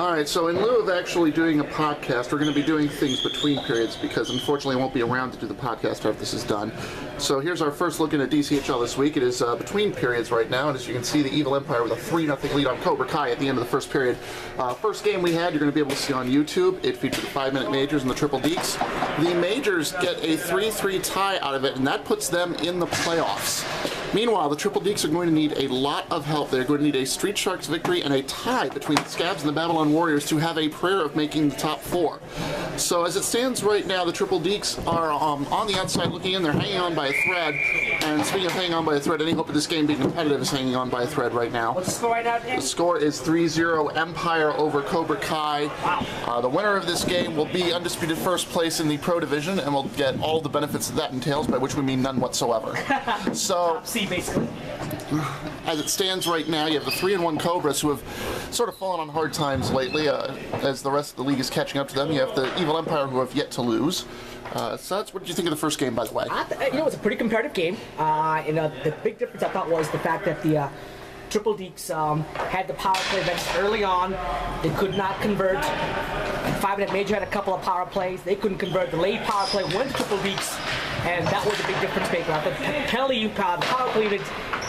All right, so in lieu of actually doing a podcast, we're going to be doing things between periods because unfortunately I won't be around to do the podcast after this is done. So here's our first look at DCHL this week. It is between periods right now, and as you can see, the Evil Empire with a 3-0 lead on Cobra Kai at the end of the first period. First game we had, you're going to be able to see on YouTube. It featured the 5-minute majors and the triple deeks. The majors get a 3-3 tie out of it, and that puts them in the playoffs. Meanwhile, the triple deeks are going to need a lot of help. They're going to need a Street Sharks victory and a tie between the Scabs and the Babylon Warriors to have a prayer of making the top 4. So as it stands right now, the triple deeks are on the outside looking in. They're hanging on by a thread. And speaking of hanging on by a thread, any hope of this game being competitive is hanging on by a thread right now. What's the score right now, Dan? The score is 3-0 Empire over Cobra Kai. Wow. The winner of this game will be undisputed first place in the Pro Division and will get all the benefits that that entails, by which we mean none whatsoever. So, Top C, basically. as it stands right now, you have the 3-1 Cobras who have sort of fallen on hard times lately as the rest of the league is catching up to them. You have the Evil Empire who have yet to lose. So that's, what did you think of the first game, by the way? It was a pretty competitive game. The big difference I thought was the fact that the Triple Deeks had the power play events early on. They could not convert. 5-minute major had a couple of power plays. They couldn't convert. The late power play went to Triple Deeks, and that was a big difference maker. The penalty power play event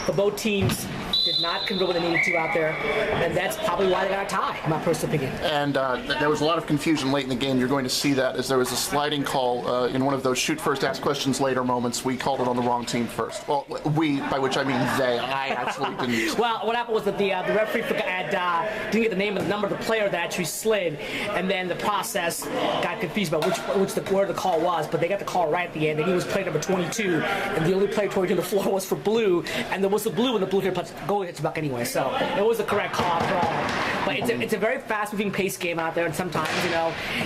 for both teams did not convert what they needed to out there, and that's probably why they got a tie, in my personal opinion. And there was a lot of confusion late in the game. You're going to see that as there was a sliding call in one of those shoot first, ask questions later moments. We called it on the wrong team first. Well, we, by which I mean they. I actually didn't. Well, what happened was that the referee didn't get the name and the number of the player that actually slid, and then the process got confused about where the call was, but they got the call right at the end, and he was player number 22, and the only player 22 on the floor was for blue, and there was the blue, and the blue hit goal hits buck anyway, so it was the correct call after all. But it's a very fast-moving pace game out there, and sometimes,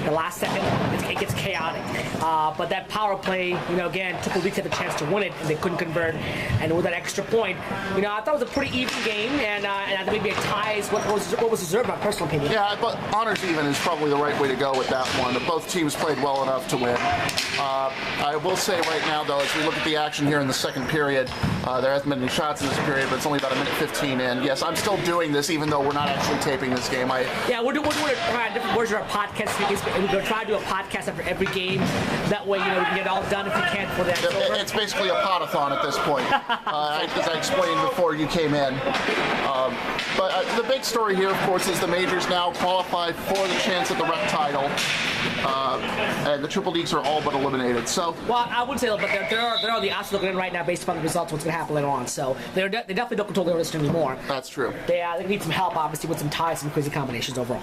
the last second, it gets chaotic. But that power play, again, Triple Deeks had the chance to win it, and they couldn't convert. And with that extra point, I thought it was a pretty even game, and I think maybe a tie is what was deserved, in my personal opinion. Yeah, but honors even is probably the right way to go with that one. Both teams played well enough to win. I will say right now, though, as we look at the action here in the second period, there hasn't been any shots in this period, but it's only about a minute 15 in. Yes, I'm still doing this, even though we're not actually taping this game. We're doing different versions of our podcast. We're going to try to do a podcast after every game. That way, we can get it all done if we can for that. It's basically a potathon at this point, as I explained before you came in. But the big story here, of course, is the majors now qualified for the chance at the rec title, and the Triple Deeks are all but eliminated. So, well, I wouldn't say that, but they're on the odds looking in right now based upon the results. What's going to happen later on? So they definitely don't control their list anymore. That's true. They need some help, obviously, with some ties and crazy combinations overall.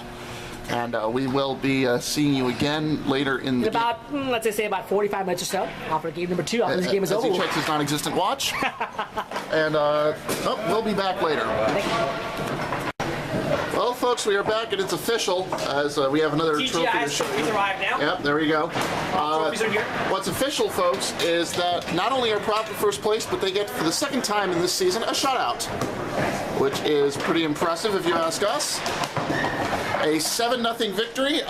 And we will be seeing you again later in the game. Let's say about 45 minutes or so after game number 2. After this game is over. As he checks his non-existent watch. And we'll be back later. Thank you. Well, folks, we are back, and it's official, as we have another trophy to show you. Arrived now. Yep, there we go. Trophies are here. What's official, folks, is that not only are proud for first place, but they get, for the second time in this season, a shutout, which is pretty impressive, if you ask us. A 7-0 victory,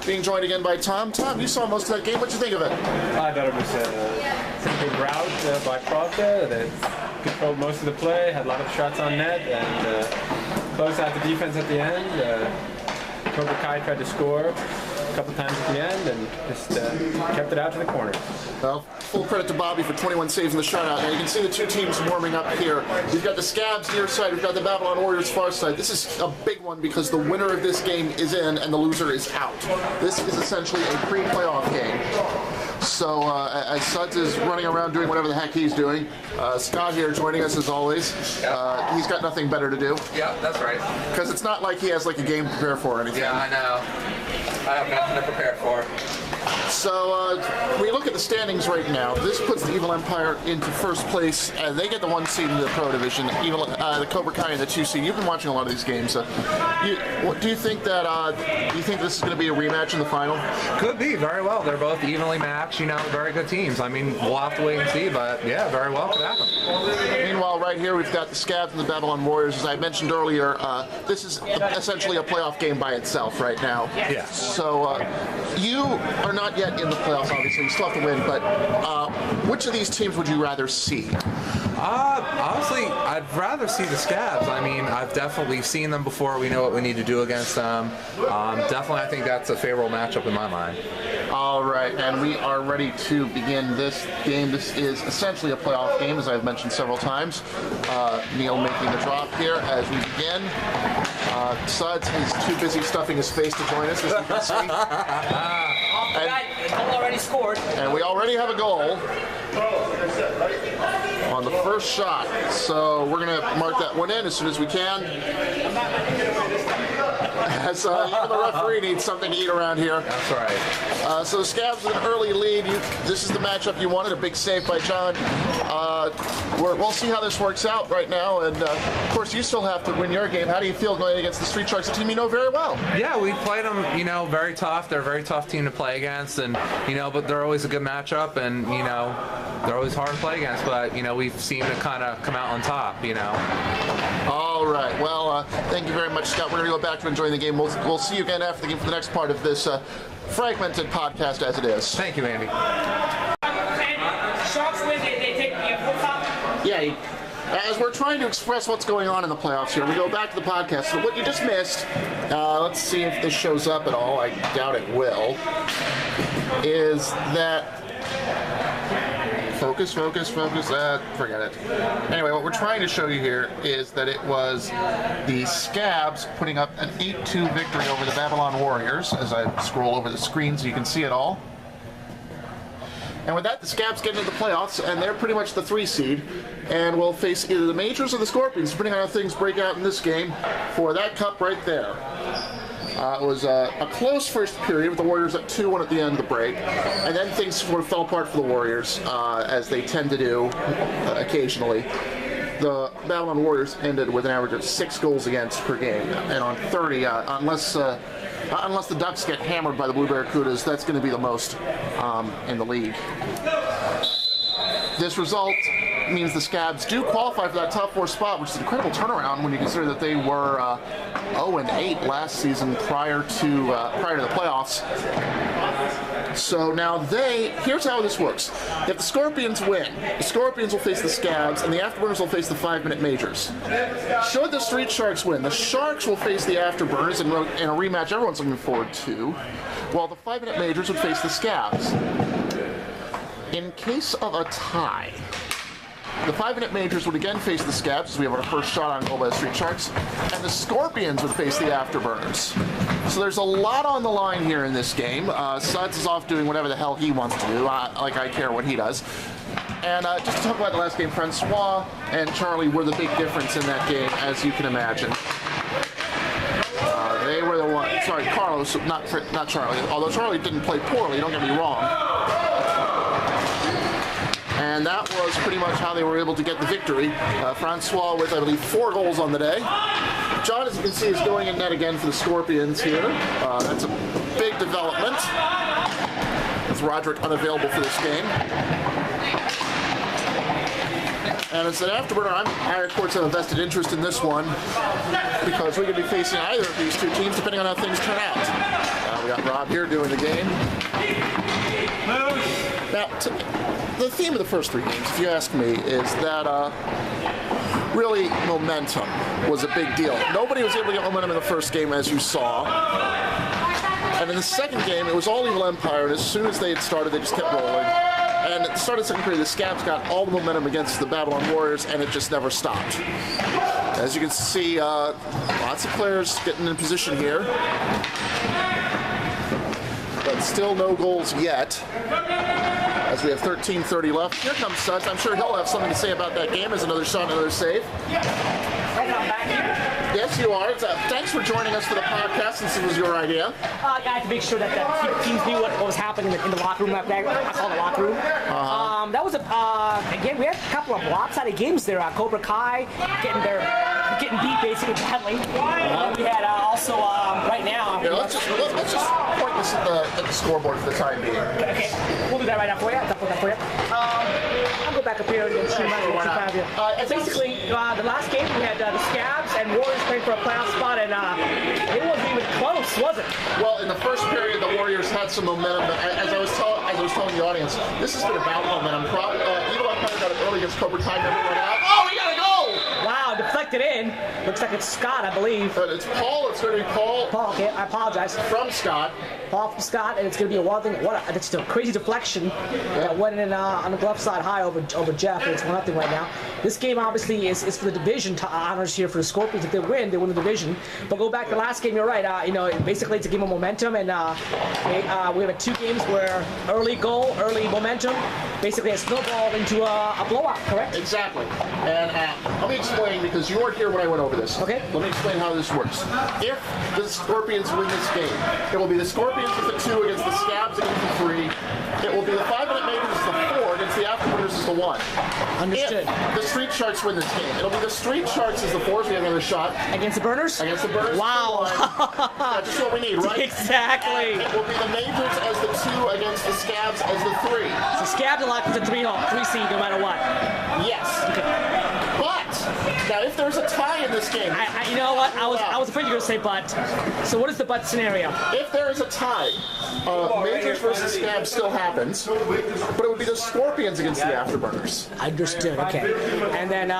being joined again by Tom. Tom, you saw most of that game. What'd you think of it? I thought it was a big rout by Pravda. They controlled most of the play, had a lot of shots on net, and closed out the defense at the end. Cobra Kai tried to score a couple times at the end and just kept it out to the corner. Well, full credit to Bobby for 21 saves in the shutout. Now you can see the two teams warming up here. We've got the Scabs near side, we've got the Babylon Warriors far side. This is a big one because the winner of this game is in and the loser is out. This is essentially a pre-playoff game. So as Suds is running around doing whatever the heck he's doing, Scott here joining us as always. He's got nothing better to do. Yeah, that's right. Because it's not like he has like a game to prepare for or anything. Yeah, I know. I have nothing to prepare for. So we look at the standings right now. This puts the Evil Empire into first place, and they get the 1 seed in the Pro Division. The Cobra Kai in the 2 seed. You've been watching a lot of these games. Do you think that this is going to be a rematch in the final? Could be, very well. They're both evenly matched. Very good teams. I mean, we'll have to wait and see, but yeah, very well could happen. Meanwhile, right here we've got the Scabs and the Babylon Warriors. As I mentioned earlier, this is essentially a playoff game by itself right now. Yeah. So you are not yet in the playoffs, obviously. You still have to win, but which of these teams would you rather see? Honestly, I'd rather see the Scabs. I mean, I've definitely seen them before. We know what we need to do against them. Definitely, I think that's a favorable matchup in my mind. All right, and we are ready to begin this game. This is essentially a playoff game, as I've mentioned several times. Neil making the drop here as we begin. Suds is too busy stuffing his face to join us, as you can see. The goal already scored. And we already have a goal on the first shot. So we're going to mark that one in as soon as we can. As even the referee needs something to eat around here. That's right. So the Scabs with an early lead. This is the matchup you wanted. A big save by John. We'll see how this works out right now. And of course, you still have to win your game. How do you feel going against the Street Sharks, a team you know very well? Yeah, we played them, very tough. They're a very tough team to play against, and but they're always a good matchup, and they're always hard to play against. But we've seemed to kind of come out on top. All right. Well, thank you very much, Scott. We're going to go back to enjoying the game. We'll see you again after the game for the next part of this fragmented podcast as it is. Thank you, Andy. Sharks win. They take the top. Yeah. As we're trying to express what's going on in the playoffs here, we go back to the podcast. So what you just missed, let's see if this shows up at all. I doubt it will. Is that focus, forget it. Anyway, what we're trying to show you here is that it was the Scabs putting up an 8-2 victory over the Babylon Warriors, as I scroll over the screen so you can see it all. And with that, the Scabs get into the playoffs, and they're pretty much the 3 seed, and will face either the Majors or the Scorpions, depending on how things break out in this game, for that cup right there. It was a close first period with the Warriors at 2-1 at the end of the break, and then things sort of fell apart for the Warriors, as they tend to do occasionally. The Babylon Warriors ended with an average of 6 goals against per game, and on 30, unless the Ducks get hammered by the Blue Barracudas, that's going to be the most in the league. This result means the Scabs do qualify for that top 4 spot, which is an incredible turnaround when you consider that they were 0-8 last season prior to the playoffs. So now here's how this works. If the Scorpions win, the Scorpions will face the Scabs, and the Afterburners will face the 5-minute Majors. Should the Street Sharks win, the Sharks will face the Afterburners in a rematch everyone's looking forward to, while the 5-minute Majors would face the Scabs. In case of a tie, the 5-minute Majors would again face the Scabs, as we have our first shot on goal by the Street Sharks, and the Scorpions would face the Afterburners. So there's a lot on the line here in this game. Suds is off doing whatever the hell he wants to do, like I care what he does. And just to talk about the last game, Francois and Charlie were the big difference in that game, as you can imagine. They were the one. Sorry, Carlos, not Charlie. Although Charlie didn't play poorly, don't get me wrong. And that was pretty much how they were able to get the victory. Francois with, I believe, 4 goals on the day. John, as you can see, is going in net again for the Scorpions here. That's a big development. With Roderick unavailable for this game. And as an Afterburner, I of course have a vested interest in this one because we're going to be facing either of these 2 teams depending on how things turn out. We got Rob here doing the game. Now, the theme of the first 3 games, if you ask me, is that really momentum was a big deal. Nobody was able to get momentum in the first game, as you saw. And in the second game, it was all Evil Empire, and as soon as they had started, they just kept rolling. And at the start of the second period, the Scabs got all the momentum against the Babylon Warriors, and it just never stopped. As you can see, lots of players getting in position here. But still no goals yet, as we have 13:30 left. Here comes Suds. I'm sure he'll have something to say about that game as another shot, another save. Yes, you are. Thanks for joining us for the podcast, since it was your idea. I had to make sure that the teams knew what was happening in the locker room. I call it the locker room. That was again, we had a couple of lopsided games there. Cobra Kai getting beat basically badly. We had also right now. Yeah, let's just point this at the scoreboard for the time being. Okay, we'll do that right now for you. I'll put that for you. I'll go back up here and see my basically, the last game we had the Scabs and Warriors playing for a playoff spot, and it wasn't even close. close, was it? Well, in the first period, the Warriors had some momentum, but as I was telling the audience, this has been about momentum. Eli Hunter got it early against Cobra Kai, never went out. Oh, he got a goal! Wow, deflected in. Looks like it's Scott, I believe. But it's Paul. It's going to be Paul. Paul, okay, I apologize. From Scott. Paul from Scott, and it's going to be a wild thing. That's a crazy deflection that went in on the glove side high over Jeff. It's 1-0 right now. This game obviously is for the division honors here for the Scorpions. If they win the division. But go back to the last game, you're right. Basically it's a game of momentum, and we have 2 games where early goal, early momentum, basically has snowballed into a blowout. Correct? Exactly. And let me explain, because you weren't here when I went over this. Okay. Let me explain how this works. If the Scorpions win this game, it will be the Scorpions with the 2 against the Scabs against the 3. It will be the 5-minute majors as the 4 against the Afterburners as the 1. Understood. If the Street Sharks win this game, it'll be the Street Sharks as the 4. So we have another shot. Against the Burners? Against the Burners. Wow. That's just what we need, right? Exactly. And it will be the majors as the 2 against the Scabs as the 3. So Scabs are locked with a 3 seed no matter what. Yes. Okay. But now, if there's a tie in this game, You know what? I was afraid you were going to say but. So what is the but scenario? if there is a tie, Majors versus Scabs still happens, but it would be the Scorpions against the Afterburners. Understood. Okay. And then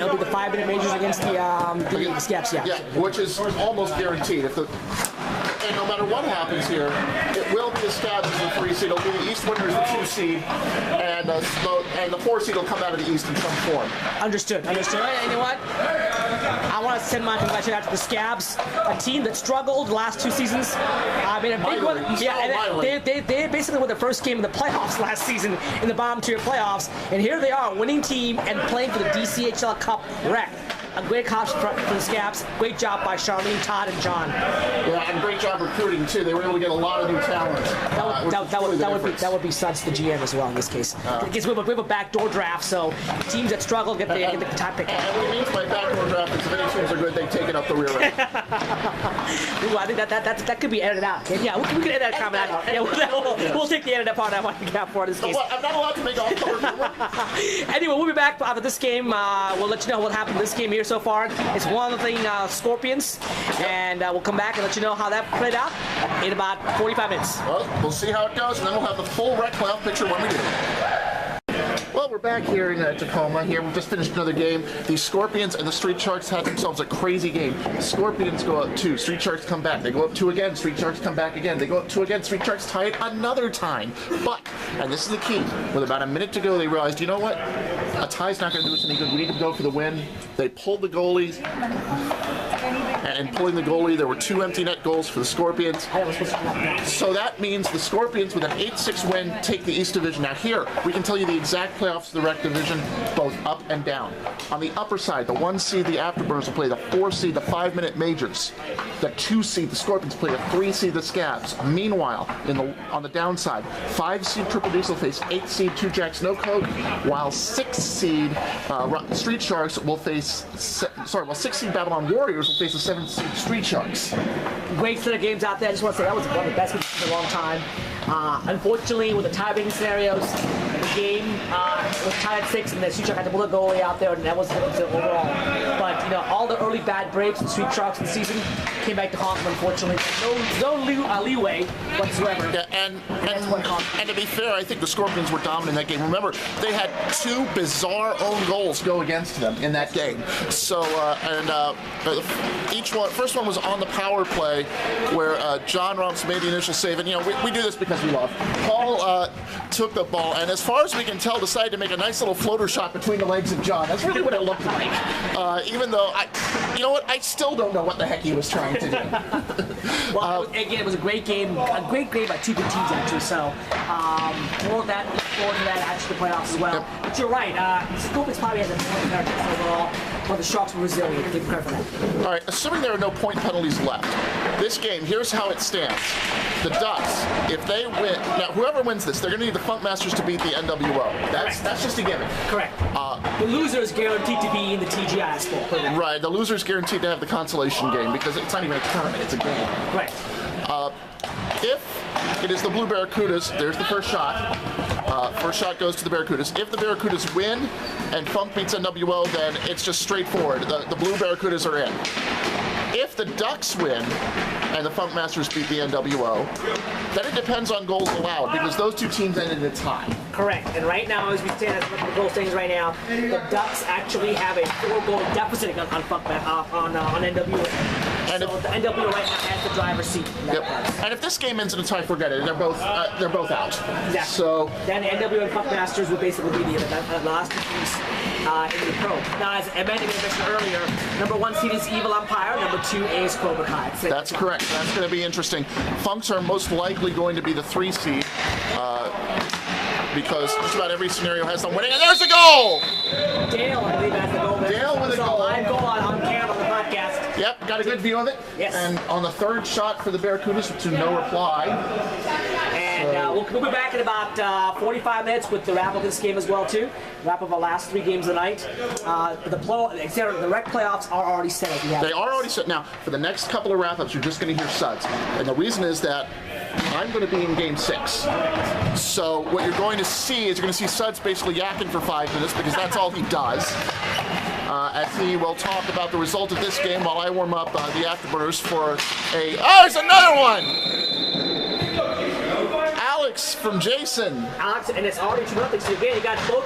it'll be the 5-minute majors against the Scabs. Yeah. Yeah, which is almost guaranteed. And no matter what happens here, it will be the Scabs as the 3 seed. It'll be the East winners the 2 seed, and the 4 seed will come out of the East in some form. Understood. And you know what? I want to send my congratulations out to the Scabs, a team that struggled the last 2 seasons. I mean, a big one. Yeah, and they basically won the first game of the playoffs last season in the bottom tier playoffs, and here they are, a winning team and playing for the DCHL Cup rec. A great cops for the Scabs. Great job by Charlene, Todd, and John. Yeah, and great job recruiting too. They were able to get a lot of new talent. That would be Suds, the GM, as well in this case. Because we have a backdoor draft, so teams that struggle get the top pick. And what it means by backdoor draft is if any teams are good, they take it up the rear end. Ooh, I think that could be edited out. Yeah, we can edit that comment out. Yeah, we'll take the edited part out for this case. What? I'm not allowed to make all color. Anyway, we'll be back after this game. We'll let you know what happened in this game here so far. It's 1-0 Scorpions, and we'll come back and let you know how that played out in about 45 minutes. Well, we'll see how it goes, and then we'll have the full rec playoff picture when we do. Well, we're back here in Tacoma. Here, we just finished another game. The Scorpions and the Street Sharks had themselves a crazy game. The Scorpions go up 2. Street Sharks come back. They go up 2 again. Street Sharks come back again. They go up 2 again. Street Sharks tie it another time. But, and this is the key, with about a minute to go, they realized, you know what? A tie's not going to do us any good. We need to go for the win. They pulled the goalies. And pulling the goalie, there were 2 empty net goals for the Scorpions. So that means the Scorpions, with an 8-6 win, take the East Division. Now here, we can tell you the exact playoffs of the Rec Division, both up and down. On the upper side, the 1 seed, the Afterburners, will play the 4 seed, the 5-minute majors. The 2 seed, the Scorpions, play the 3 seed, the Scabs. Meanwhile, on the downside, 5 seed Triple D's will face 8 seed 2 Jacks No Code, while 6 seed Street Sharks will face 6 seed Babylon Warriors will face the 7 seed Street Sharks. Great set of games out there. I just want to say that was one of the best games in a long time. Unfortunately, with the tie-breaking scenarios, the game was tied at 6, and the Street Sharks had to pull the goalie out there, and that was it overall. But all the early bad breaks in Street Sharks in the season came back to haunt them. Unfortunately, no leeway whatsoever. Yeah, and to be fair, I think the Scorpions were dominant in that game. Remember, they had 2 bizarre own goals go against them in that game. So first one was on the power play, where John Rumps made the initial save, and we do this because we love. Paul took the ball, and as far as we can tell, decided to make a nice little floater shot between the legs of John. That's really what it looked like. Even though I still don't know what the heck he was trying to do. Well, again, it was a great game by 2 good teams actually. So more of that, look forward to that actually the playoffs as well. Yep. But you're right. The Scorpions probably had the point characters overall, but the Sharks were resilient. Give credit for that. All right, assuming there are no point penalties left, this game, here's how it stands. The Ducks, if they win, now whoever wins this, they're going to need the Funkmasters to beat the NWO. That's just a given. Correct. The loser is guaranteed to be in the TGI sport. Right, the loser is guaranteed to have the consolation game because it's not even a tournament, it's a game. Right. If it is the Blue Barracudas, there's the first shot. First shot goes to the Barracudas. If the Barracudas win and Funk beats NWO, then it's just straightforward. The Blue Barracudas are in. If If the Ducks win and the Funk Masters beat the NWO, then it depends on goals allowed because those two teams ended in a tie. Correct. And right now, as we stand at the goal standings right now, the Ducks actually have a 4-goal deficit on NWO. And so the NWO right now has the driver's seat. Yep. And if this game ends in a tie, forget it. They're both out. Exactly. So then the NWO and Funk Masters would basically be the last two teams in the pro. Now, as Amanda mentioned earlier, number 1 seed is Evil Empire, number 2 is Cobra Kai. That's correct. That's going to be interesting. Funks are most likely going to be the 3 seed because just about every scenario has them winning. And there's a goal! Dale, I believe, has the goal there. Dale with a goal. Live goal on camera on the podcast. Yep, got a good view of it. Yes. And on the 3rd shot for the Barracudas to no reply. And we'll be back in about 45 minutes with the wrap of this game as well, too. Wrap of the last 3 games of the night. The rec playoffs are already set. They are already set. Now, for the next couple of wrap-ups, you're just going to hear suds. And the reason is that I'm going to be in Game 6. So what you're going to see is you're going to see Suds basically yakking for 5 minutes because that's all he does. As he will talk about the result of this game while I warm up the Afterburners for a... Oh, there's another one! Alex from Jason. Alex, and it's already 2-0. So again, you got both.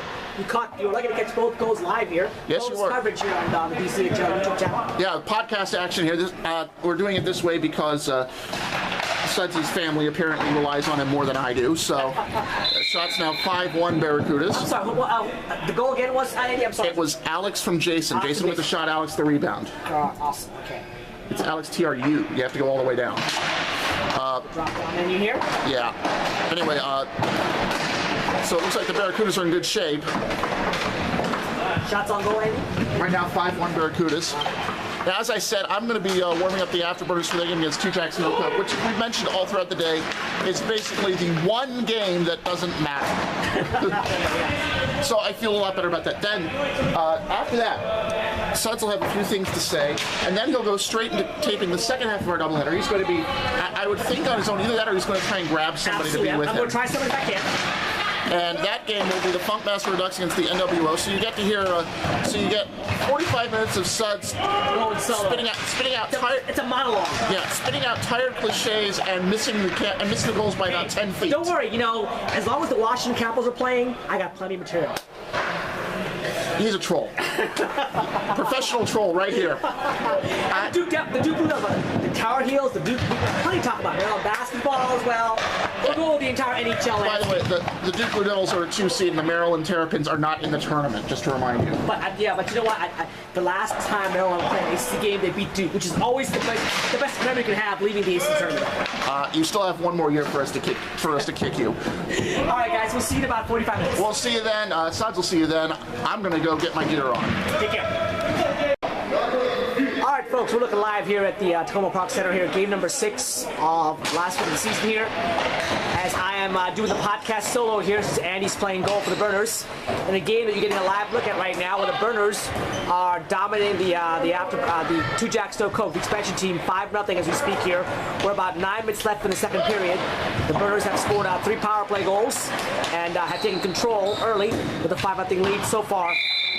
You were lucky to catch both goals live here. Yes, you were. Coverage here on the DCHL YouTube channel. Yeah, podcast action here. We're doing it this way because Suds' family apparently relies on him more than I do. So, shots now 5-1 Barracudas. I'm sorry, the goal again was, Andy, I'm sorry. It was Alex from Jason. Jason with the shot, Alex the rebound. Awesome, okay. It's Alex TRU. You have to go all the way down. Drop down menu here. Yeah. Anyway, so it looks like the Barracudas are in good shape. Shots on goal, Andy? Right now, 5-1 Barracudas. Now, as I said, I'm going to be warming up the Afterburners for the game against Two Jacks Snow Cup, which we've mentioned all throughout the day is basically the one game that doesn't matter. So I feel a lot better about that. Then, after that, Suds will have a few things to say, and then he'll go straight into taping the second half of our doubleheader. He's going to be, I would think, on his own. Either that or he's going to try and grab somebody to be with him. I'm going to try somebody if I can. And that game will be the Funk Master Redux against the NWO. So you get to hear, so you get 45 minutes of Suds spitting out tired. It's a monologue. Yeah, spitting out tired cliches and missing the goals by about 10 feet. Don't worry, as long as the Washington Capitals are playing, I got plenty of material. He's a troll. Professional troll right here. The Duke Blue Devils, the Tower Heels, the Duke, plenty to talk about. Basketball as well. We'll go with the entire NHL. By the way, the Duke Blue Devils are a 2 seed and the Maryland Terrapins are not in the tournament, just to remind you. But you know what? The last time Maryland played an ACC game, they beat Duke, which is always the best memory you can have leaving the ACC tournament. You still have one more year for us to kick you. All right, guys, we'll see you in about 45 minutes. We'll see you then. Suds will see you then. I'm going to go get my gear on. Take care. All right, folks, we're looking live here at the Tacoma Park Center here, game number 6 of last week of the season here. As I am doing the podcast solo here, since Andy's playing goal for the Burners. In a game that you're getting a live look at right now, where the Burners are dominating the Two Jacks Snow Cove, the expansion team, 5-0 as we speak here. We're about 9 minutes left in the second period. The Burners have scored 3 power play goals and have taken control early with a 5-0 lead so far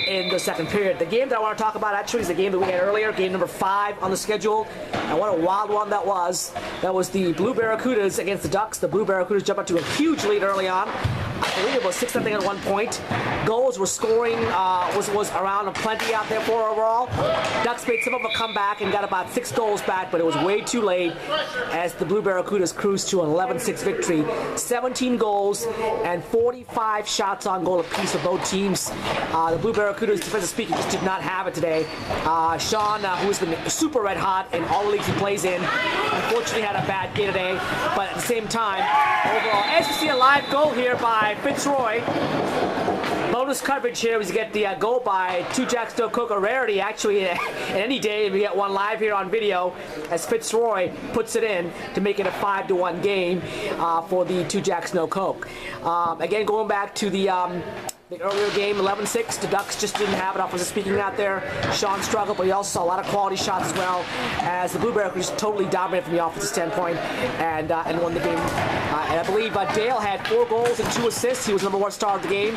in the second period. The game that I want to talk about actually is the game that we had earlier, game number 5 on the schedule. And what a wild one that was. That was the Blue Barracudas against the Ducks. The Blue Barracudas jumped up to a huge lead early on. I believe it was 6-0 at one point. Goals were scoring, was around plenty out there for overall. Ducks made some of a comeback and got about 6 goals back, but it was way too late as the Blue Barracudas cruised to an 11-6 victory. 17 goals and 45 shots on goal apiece for both teams. The Blue Barracudas, defensively speaking, just did not have it today. Sean, who has been super red hot in all the leagues he plays in, unfortunately had a bad day today, but at the same time, overall, as you see a live goal here by Fitzroy. Bonus coverage here was to get the goal by Two Jacks Snow Coke, a rarity actually in any day. We get one live here on video as Fitzroy puts it in to make it a 5-1 game for the Two Jacks Snow Coke. Again, going back to the The earlier game, 11-6, the Ducks just didn't have it offensive speaking out there. Sean struggled, but he also saw a lot of quality shots as well, as the Blue Barracudas totally dominated from the offensive standpoint and won the game. And I believe Dale had 4 goals and 2 assists. He was number 1 star of the game.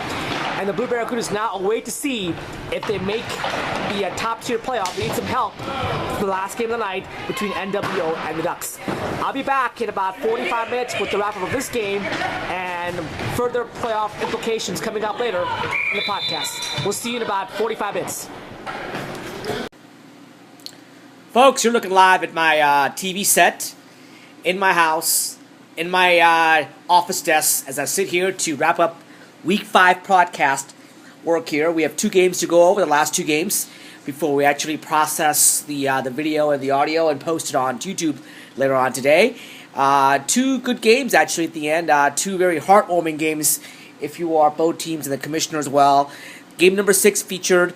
And the Blue Barracudas now await to see if they make the top-tier playoff. They need some help for the last game of the night between NWO and the Ducks. I'll be back in about 45 minutes with the wrap-up of this game and further playoff implications coming up later in the podcast. We'll see you in about 45 minutes. Folks, you're looking live at my TV set in my house, in my office desk, as I sit here to wrap up Week 5 podcast work here. We have 2 games to go over, the last 2 games, before we actually process the video and the audio and post it on YouTube later on today. 2 good games, actually, at the end. 2 very heartwarming games if you are both teams and the commissioner as well. Game number 6 featured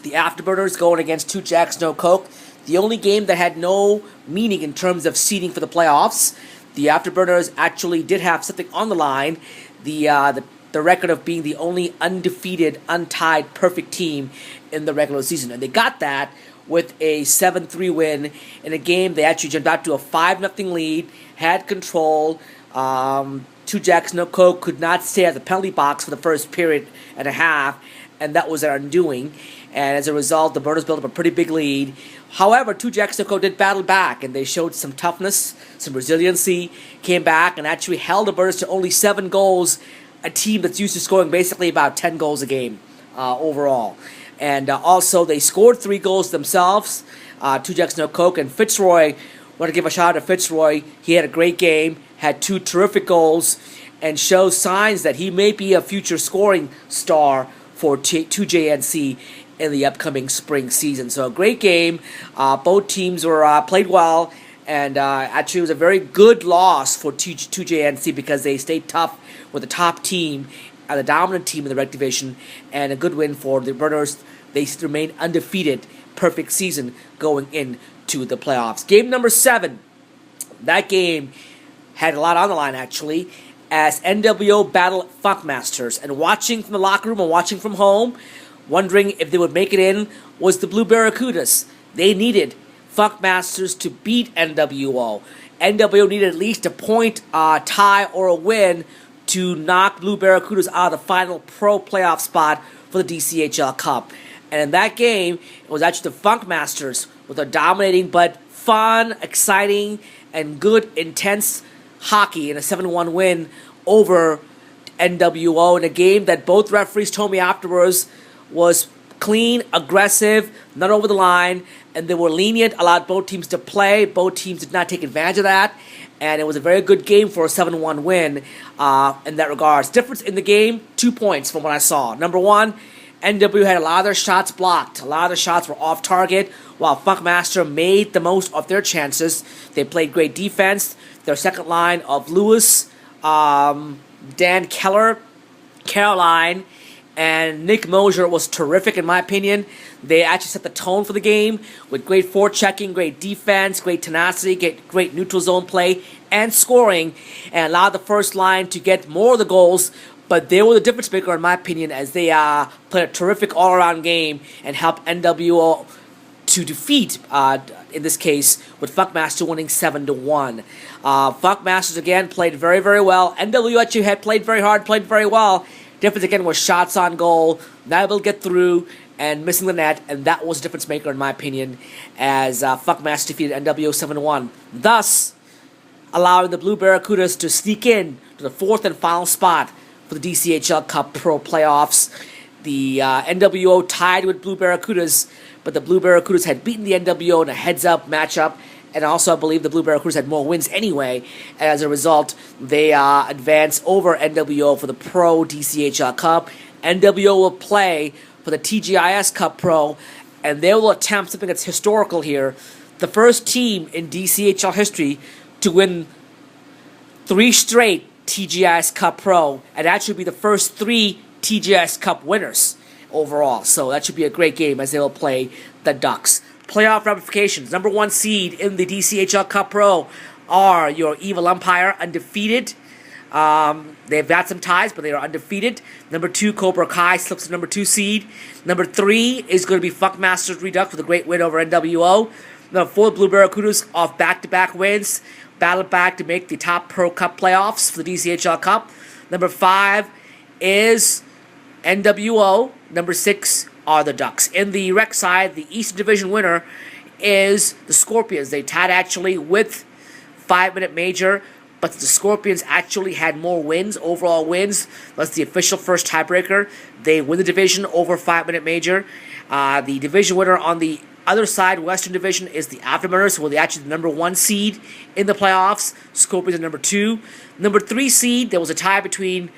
the Afterburners going against 2 Jacks, No Coke. The only game that had no meaning in terms of seeding for the playoffs. The Afterburners actually did have something on the line. The record of being the only undefeated, untied, perfect team in the regular season. And they got that with a 7-3 win in a game. They actually jumped out to a 5-0 lead, had control. 2 Jacks, No Coke could not stay at the penalty box for the first period and a half, and that was their undoing. And as a result, the Burners built up a pretty big lead. However, 2 Jacks, No Coke did battle back, and they showed some toughness, some resiliency, came back, and actually held the Burners to only 7 goals, a team that's used to scoring basically about 10 goals a game overall. And also, they scored 3 goals themselves, 2 Jacks, No Coke, and Fitzroy. Want to give a shout out to Fitzroy. He had a great game, had 2 terrific goals, and shows signs that he may be a future scoring star for 2JNC in the upcoming spring season. So a great game. Both teams were played well, and actually it was a very good loss for 2JNC because they stayed tough with the top team, the dominant team in the rec division, and a good win for the Burners. They remain undefeated, perfect season going into the playoffs. Game number 7. That game had a lot on the line, actually, as NWO battled Funkmasters. And watching from the locker room and watching from home, wondering if they would make it in, was the Blue Barracudas. They needed Funkmasters to beat NWO. NWO needed at least a point, tie, or a win to knock Blue Barracudas out of the final pro playoff spot for the DCHL Cup. And in that game, it was actually the Funkmasters with a dominating but fun, exciting, and good, intense hockey in a 7-1 win over NWO in a game that both referees told me afterwards was clean, aggressive, not over the line, and they were lenient, allowed both teams to play. Both teams did not take advantage of that, and it was a very good game for a 7-1 win in that regards. Difference in the game, 2 points from what I saw. Number 1, NW had a lot of their shots blocked. A lot of the shots were off target, while Funkmaster made the most of their chances. They played great defense. Their second line of Lewis, Dan Keller, Caroline, and Nick Mosier was terrific in my opinion. They actually set the tone for the game with great forechecking, great defense, great tenacity, great neutral zone play, and scoring, and allowed the first line to get more of the goals. But they were the difference maker in my opinion, as they played a terrific all-around game and helped NWO to defeat, in this case, with Funkmaster winning 7-1. Funkmasters again played very, very well. NWO actually had played very hard, played very well. Difference again was shots on goal, not able to get through, and missing the net, and that was a difference maker in my opinion, as Funkmaster defeated NWO 7-1. Thus, allowing the Blue Barracudas to sneak in to the 4th and final spot for the DCHL Cup Pro Playoffs. The NWO tied with Blue Barracudas, but the Blue Barracudas had beaten the NWO in a heads-up matchup, and also I believe the Blue Barracudas had more wins anyway, and as a result, they advanced over NWO for the Pro DCHL Cup. NWO will play for the TGIS Cup Pro, and they will attempt something that's historical here. The first team in DCHL history to win 3 straight TGIS Cup Pro, and that should be the first 3 TGIS Cup winners overall. So that should be a great game as they will play the Ducks. Playoff ramifications. Number 1 seed in the DCHL Cup Pro are your Evil Empire, undefeated. They've got some ties, but they are undefeated. Number 2, Cobra Kai slips to number 2 seed. Number 3 is going to be Funkmasters Redux with a great win over NWO. Number 4, Blue Barracudas off back-to-back wins, battled back to make the top Pro Cup playoffs for the DCHL Cup. Number 5 is NWO. Number 6 are the Ducks. In the rec side, the Eastern Division winner is the Scorpions. They tied actually with 5 Minute Major, but the Scorpions actually had more wins, overall wins. That's the official first tiebreaker. They win the division over 5 Minute Major. The division winner on the other side, Western Division, is the Afterburners, who are actually the number 1 seed in the playoffs. Scorpions are number 2. Number 3 seed, there was a tie between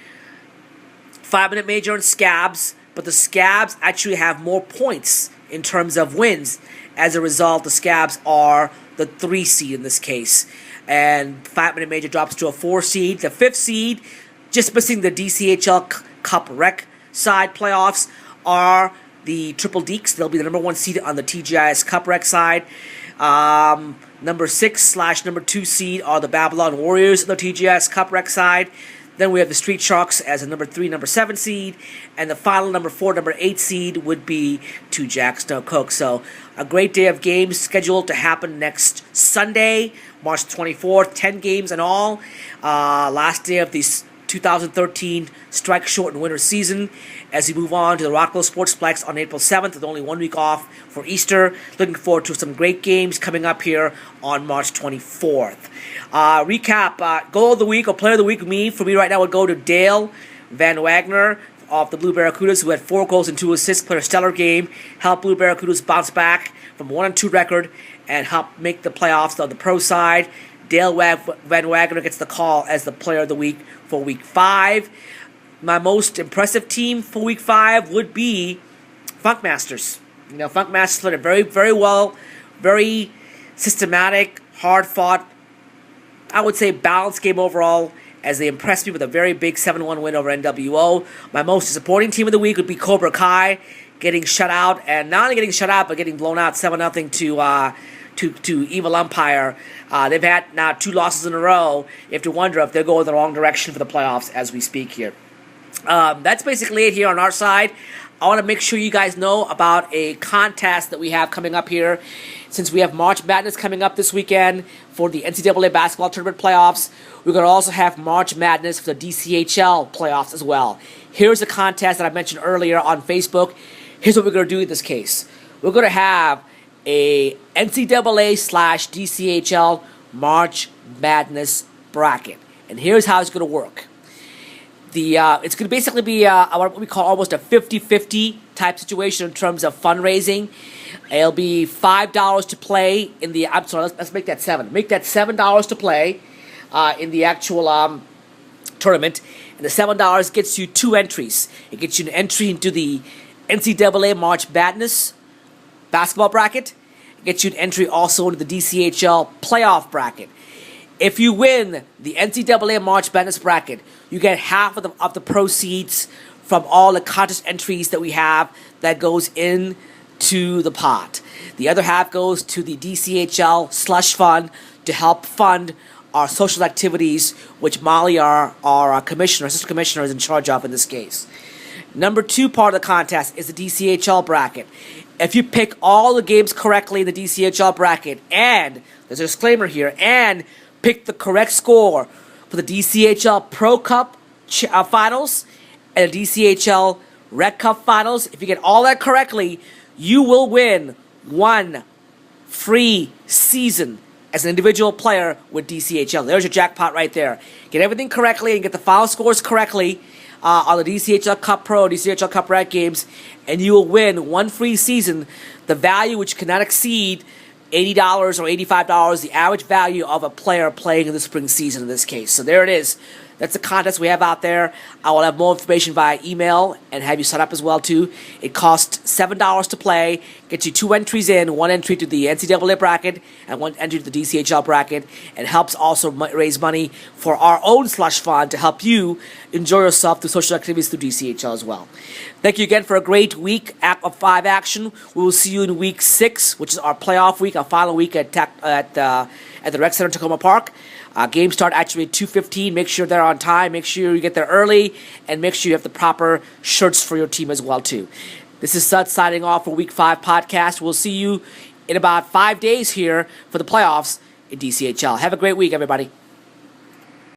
5 Minute Major and Scabs, but the Scabs actually have more points in terms of wins. As a result, the Scabs are the 3 seed in this case. And 5 Minute Major drops to a 4 seed. The 5th seed, just missing the DCHL Cup Rec side playoffs, are the Triple Deeks. They'll be the number 1 seed on the TGIS Cup Rec side. Number 6/number 2 seed are the Babylon Warriors on the TGIS Cup Rec side. Then we have the Street Sharks as a number 3, number 7 seed. And the final number 4, number 8 seed would be 2 Jacks, No Coke. So a great day of games scheduled to happen next Sunday, March 24th. 10 games in all. Last day of the 2013 strike shortened winter season. As we move on to the Rockville Sportsplex on April 7th, with only 1 week off for Easter. Looking forward to some great games coming up here on March 24th. Recap, goal of the week or player of the week for me right now would go to Dale Van Wagner of the Blue Barracudas, who had 4 goals and 2 assists, played a stellar game, helped Blue Barracudas bounce back from 1-2 record and help make the playoffs on the pro side. Dale Van Wagner gets the call as the player of the week for week 5. My most impressive team for week 5 would be Funkmasters. You know, Funkmasters played a very, very well, very systematic, hard-fought, I would say balanced game overall, as they impressed me with a very big 7-1 win over NWO. My most disappointing team of the week would be Cobra Kai, getting shut out, and not only getting shut out, but getting blown out 7-0 to Evil Empire. They've had now 2 losses in a row. You have to wonder if they're going the wrong direction for the playoffs as we speak here. That's basically it here on our side. I want to make sure you guys know about a contest that we have coming up here. Since we have March Madness coming up this weekend for the NCAA basketball tournament playoffs, we're going to also have March Madness for the DCHL playoffs as well. Here's the contest that I mentioned earlier on Facebook. Here's what we're going to do in this case. We're going to have a NCAA/DCHL March Madness bracket. And here's how it's going to work. It's going to basically be what we call almost a 50-50 type situation in terms of fundraising. It'll be $5 to play in the. I'm sorry, let's make that $7. Make that $7 to play in the actual tournament. And the $7 gets you 2 entries. It gets you an entry into the NCAA March Madness basketball bracket. It gets you an entry also into the DCHL playoff bracket. If you win the NCAA March Madness bracket, you get half of the proceeds from all the contest entries that we have that goes into the pot. The other half goes to the DCHL slush fund to help fund our social activities, which Molly, our assistant commissioner, is in charge of in this case. Number 2 part of the contest is the DCHL bracket. If you pick all the games correctly in the DCHL bracket, and there's a disclaimer here, and pick the correct score for the DCHL Pro Cup finals and the DCHL Rec Cup finals, if you get all that correctly, you will win 1 free season as an individual player with DCHL. There's your jackpot right there. Get everything correctly and get the final scores correctly on the DCHL Cup Pro, DCHL Cup Rec games, and you will win 1 free season, the value which cannot exceed $80 or $85, the average value of a player playing in the spring season in this case. So there it is. That's the contest we have out there. I will have more information via email and have you set up as well too. It costs $7 to play. Gets you 2 entries in, 1 entry to the NCAA bracket and 1 entry to the DCHL bracket, and helps also raise money for our own slush fund to help you enjoy yourself through social activities through DCHL as well. Thank you again for a great week of 5 action. We will see you in week 6, which is our playoff week, our final week at at the Rec Center in Tacoma Park. Games start actually at 2:15. Make sure they're on time. Make sure you get there early, and make sure you have the proper shirts for your team as well too. This is Sud signing off for Week 5 podcast. We'll see you in about 5 days here for the playoffs in DCHL. Have a great week, everybody.